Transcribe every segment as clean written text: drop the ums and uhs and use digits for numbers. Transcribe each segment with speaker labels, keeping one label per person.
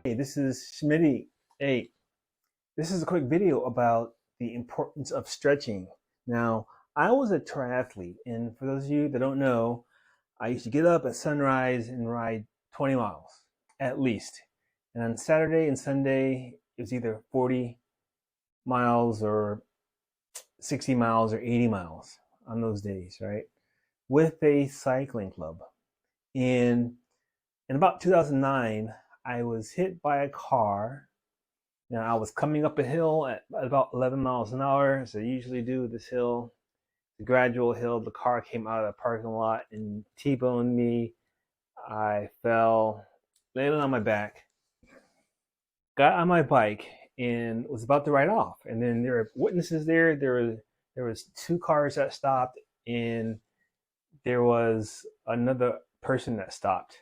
Speaker 1: Hey, this is Schmidtie. Hey, this is a quick video about the importance of stretching. Now, I was a triathlete, and for those of you that don't know, I used to get up at sunrise and ride 20 miles at least. And on Saturday and Sunday, it was either 40 miles or 60 miles or 80 miles on those days, right? With a cycling club. And in about 2009, I was hit by a car. Now, I was coming up a hill at about 11 miles an hour, as I usually do this hill, the gradual hill. The car came out of the parking lot and T-boned me. I fell, landed on my back, got on my bike, and was about to ride off. And then there were witnesses there. There was two cars that stopped, and there was another person that stopped.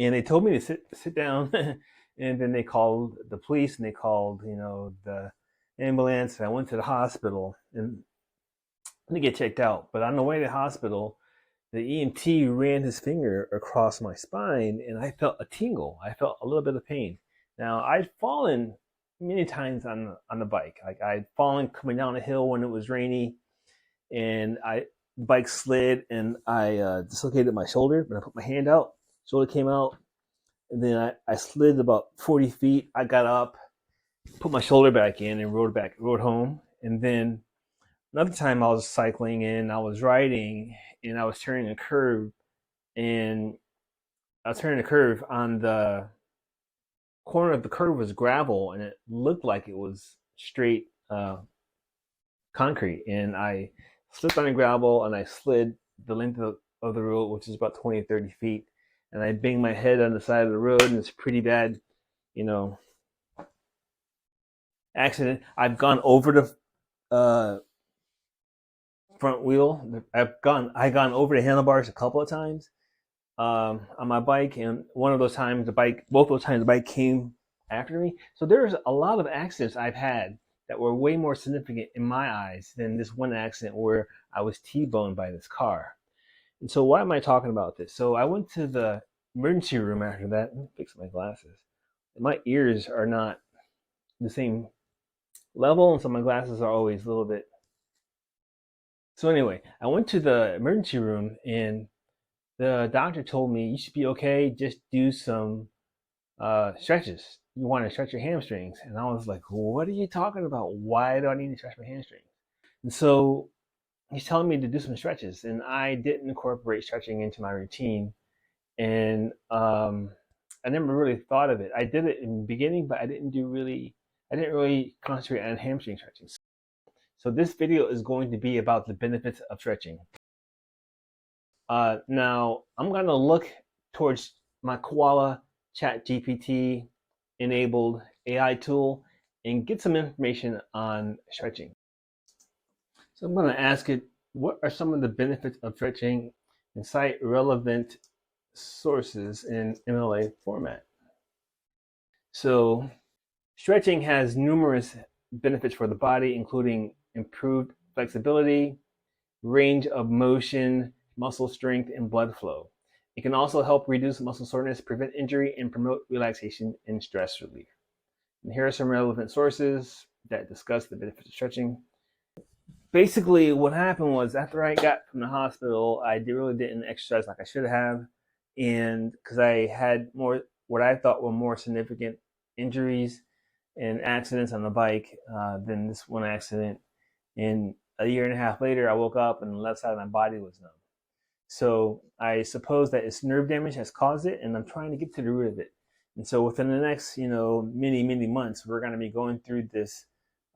Speaker 1: And they told me to sit down, and then they called the police and they called the ambulance. And I went to the hospital and to get checked out. But on the way to the hospital, the EMT ran his finger across my spine, and I felt a tingle. I felt a little bit of pain. Now, I'd fallen many times on the bike. Like, I'd fallen coming down a hill when it was rainy, and the bike slid, and I dislocated my shoulder. But I put my hand out, shoulder came out, and then I slid about 40 feet. I got up, put my shoulder back in, and rode home. And then another time I was cycling and I was riding, and I was turning a curve, and I was turning a curve. On the corner of the curve was gravel, and it looked like it was straight concrete. And I slipped on the gravel, and I slid the length of the road, which is about 20 30 feet. And I banged my head on the side of the road, and it's pretty bad, you know, accident. I've gone over the front wheel. I gone over the handlebars a couple of times on my bike, and one of those times both those times the bike came after me. So there's a lot of accidents I've had that were way more significant in my eyes than this one accident where I was T-boned by this car. And so why am I talking about this? So I went to the emergency room after that. Let me fix my glasses. My ears are not the same level, and so my glasses are always a little bit. So anyway, I went to the emergency room, and the doctor told me you should be okay. Just do some stretches. You want to stretch your hamstrings. And I was like, what are you talking about? Why do I need to stretch my hamstrings? And so he's telling me to do some stretches, and I didn't incorporate stretching into my routine. And I never really thought of it. I did it in the beginning, but I didn't really concentrate on hamstring stretching. So this video is going to be about the benefits of stretching. Now, I'm going to look towards my Koala Chat GPT enabled AI tool and get some information on stretching. So I'm going to ask it, what are some of the benefits of stretching, and cite relevant sources in MLA format. So stretching has numerous benefits for the body, including improved flexibility, range of motion, muscle strength, and blood flow. It can also help reduce muscle soreness, prevent injury, and promote relaxation and stress relief. And here are some relevant sources that discuss the benefits of stretching. Basically, what happened was, after I got from the hospital, I really didn't exercise like I should have, and because I had more what I thought were more significant injuries and accidents on the bike than this one accident. And a year and a half later, I woke up and the left side of my body was numb. So I suppose that it's nerve damage has caused it, and I'm trying to get to the root of it. And so within the next, many months, we're going to be going through this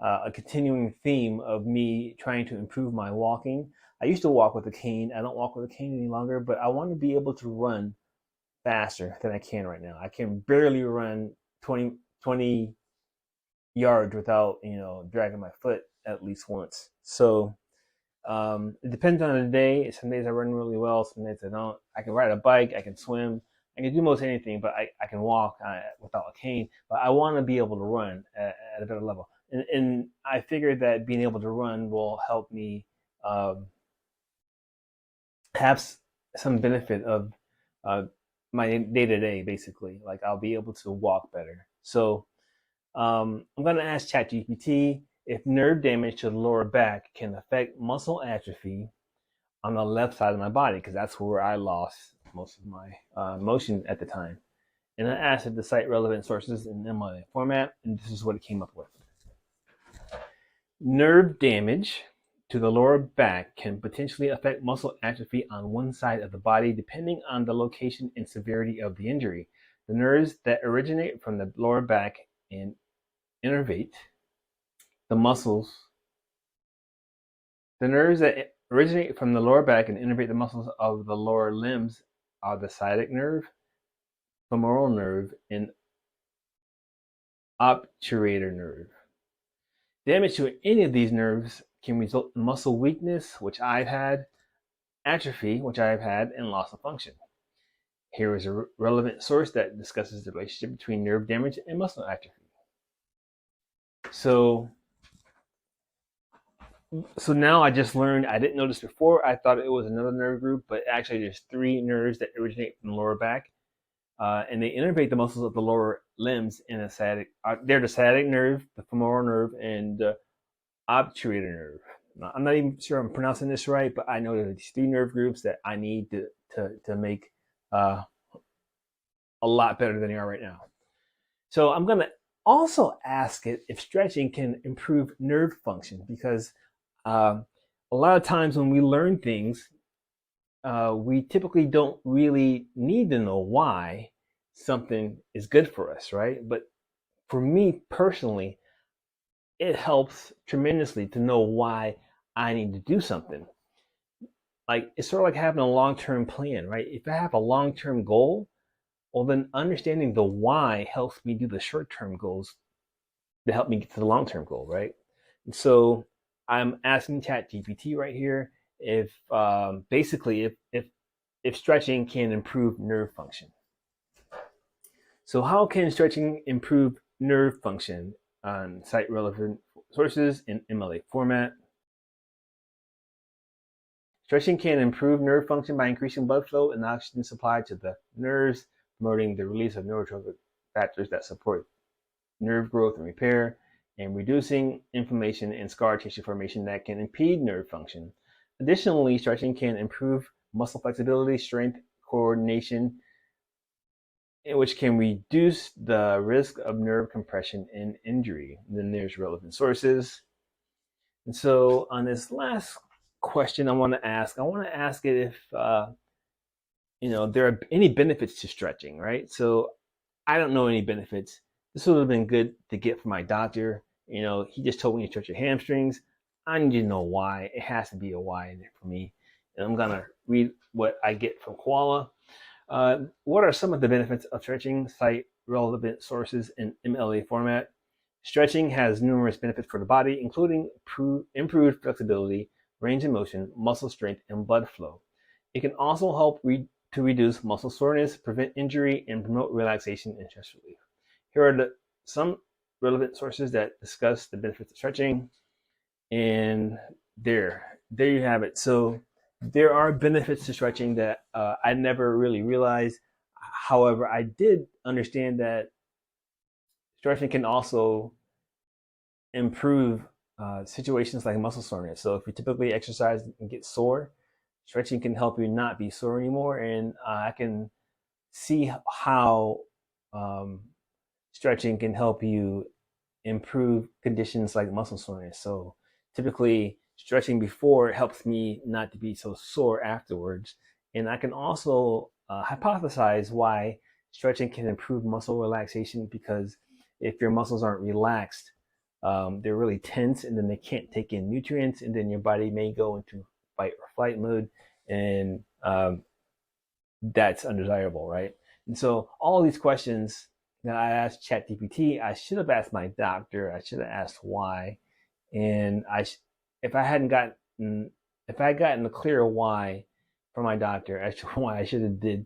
Speaker 1: a continuing theme of me trying to improve my walking. I used to walk with a cane. I don't walk with a cane any longer, but I want to be able to run faster than I can right now. I can barely run 20 yards without, dragging my foot at least once. So it depends on the day. Some days I run really well. Some days I don't. I can ride a bike. I can swim. I can do most anything, but I can walk without a cane. But I want to be able to run at a better level. And I figured that being able to run will help me have some benefit of my day-to-day, basically. Like I'll be able to walk better. So I'm going to ask ChatGPT if nerve damage to the lower back can affect muscle atrophy on the left side of my body, because that's where I lost most of my motion at the time. And I asked it to cite relevant sources in MLA format, and this is what it came up with. Nerve damage to the lower back can potentially affect muscle atrophy on one side of the body depending on the location and severity of the injury. The nerves that originate from the lower back and innervate the muscles. The nerves that originate from the lower back and innervate the muscles of the lower limbs are the sciatic nerve, femoral nerve, and obturator nerve. Damage to any of these nerves can result in muscle weakness, which I've had, atrophy, which I've had, and loss of function. Here is a relevant source that discusses the relationship between nerve damage and muscle atrophy. So now I just learned, I didn't know this before, I thought it was another nerve group, but actually there's 3 nerves that originate from the lower back, and they innervate the muscles of the lower limbs in a sciatic, they're the sciatic nerve, the femoral nerve, and the obturator nerve. Now, I'm not even sure I'm pronouncing this right, but I know there are these 3 nerve groups that I need to make a lot better than they are right now. So I'm going to also ask it if stretching can improve nerve function, because a lot of times when we learn things, we typically don't really need to know why something is good for us, right? But for me personally, it helps tremendously to know why I need to do something. Like it's sort of like having a long-term plan, right? If I have a long-term goal, well, then understanding the why helps me do the short-term goals to help me get to the long-term goal, right? And so I'm asking ChatGPT right here if basically if stretching can improve nerve function. So how can stretching improve nerve function? On cite relevant sources in MLA format. Stretching can improve nerve function by increasing blood flow and oxygen supply to the nerves, promoting the release of neurotrophic factors that support nerve growth and repair, and reducing inflammation and scar tissue formation that can impede nerve function. Additionally, stretching can improve muscle flexibility, strength, coordination, which can reduce the risk of nerve compression and injury. And then there's relevant sources. And so on this last question I want to ask it if there are any benefits to stretching, right? So I don't know any benefits. This would have been good to get from my doctor. He just told me to stretch your hamstrings. I need to know why. It has to be a why in there for me. And I'm gonna read what I get from Koala. What are some of the benefits of stretching? Cite relevant sources in MLA format. Stretching has numerous benefits for the body, including improved flexibility, range of motion, muscle strength, and blood flow. It can also help to reduce muscle soreness, prevent injury, and promote relaxation and stress relief. Here are some relevant sources that discuss the benefits of stretching. And there you have it. So there are benefits to stretching that I never really realized. However, I did understand that stretching can also improve situations like muscle soreness. So if you typically exercise and get sore, stretching can help you not be sore anymore. And I can see how stretching can help you improve conditions like muscle soreness. So typically stretching before helps me not to be so sore afterwards. And I can also hypothesize why stretching can improve muscle relaxation, because if your muscles aren't relaxed, they're really tense and then they can't take in nutrients, and then your body may go into fight or flight mode, and that's undesirable, right? And so all these questions that I asked ChatGPT, I should have asked my doctor. I should have asked why, and if I had gotten a clear why from my doctor as to why I should have did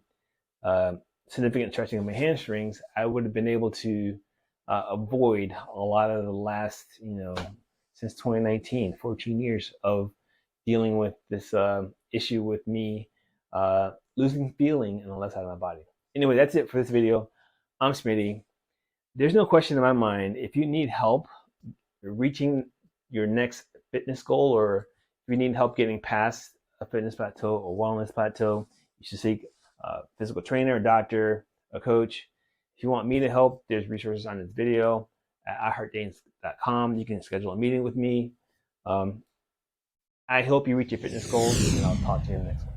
Speaker 1: significant stretching of my hamstrings, I would have been able to avoid a lot of the last, since 2019, 14 years of dealing with this issue with me losing feeling in the left side of my body. Anyway, that's it for this video. I'm Schmidtie. There's no question in my mind, if you need help reaching your next fitness goal, or if you need help getting past a fitness plateau or wellness plateau, you should seek a physical trainer, a doctor, a coach. If you want me to help, there's resources on this video at iHeartGains.com. You can schedule a meeting with me. I hope you reach your fitness goals, and I'll talk to you in the next one.